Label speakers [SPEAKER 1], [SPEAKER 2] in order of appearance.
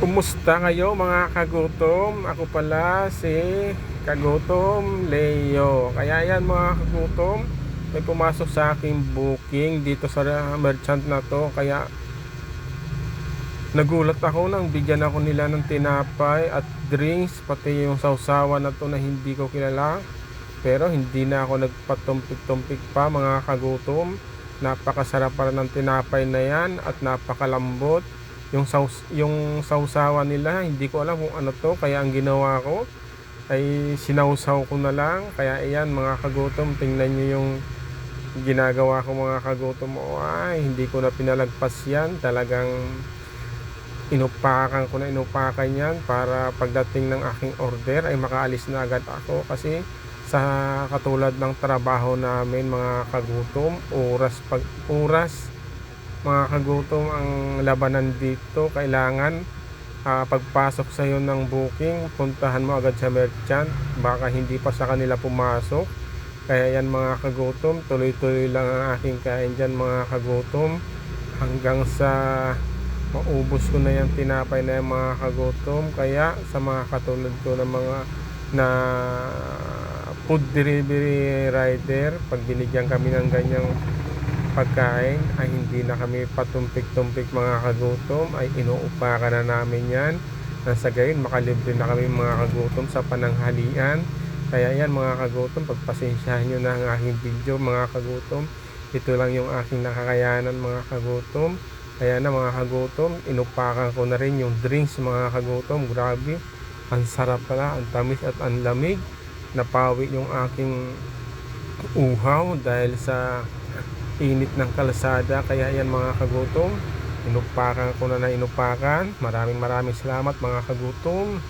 [SPEAKER 1] Kumusta kayo mga kagutom? Ako pala si Kagutom Leo. Kaya yan mga kagutom, may pumasok sa aking booking dito sa merchant na to. Kaya nagulat ako nang bigyan ako nila ng tinapay at drinks, pati yung sausawan na to na hindi ko kilala. Pero hindi na ako nagpatumpik-tumpik pa mga kagutom. Napakasarap pa rin ng tinapay na yan at napakalambot. Yung sausawan nila, hindi ko alam kung ano to, kaya ang ginawa ko ay sinausaw ko na lang. Kaya ayan mga kagutom, tingnan nyo yung ginagawa ko mga kagutom. Ay, hindi ko na pinalagpas yan. Talagang inupakan ko na inupakan yan para pagdating ng aking order ay makaalis na agad ako. Kasi sa katulad ng trabaho namin mga kagutom, oras mga kagutom ang labanan dito. Kailangan pagpasok sa iyo ng booking, puntahan mo agad sa merchant, baka hindi pa sa kanila pumasok. Kaya yan mga kagutom, tuloy-tuloy lang ang aking kain dyan mga kagutom, hanggang sa maubos ko na yung tinapay na yung mga kagutom. Kaya sa mga katulad ko na mga na food delivery rider, pag binigyan kami ng ganyang pagkain ay hindi na kami patumpik-tumpik mga kagutom, ay inuupakan na namin yan na sa gayon makalibre na kami mga kagutom sa pananghalian. Kaya yan mga kagutom, pagpasensyahan nyo na ang aking video mga kagutom. Ito lang yung aking nakakayanan mga kagutom. Kaya na mga kagutom, inupakan ko na rin yung drinks mga kagutom. Grabe, ang sarap pala, ang tamis at ang lamig. Napawi yung aking uhaw dahil sa init ng kalsada. Kaya yan mga kagutom, inupakan ko na inupakan. Maraming salamat mga kagutom.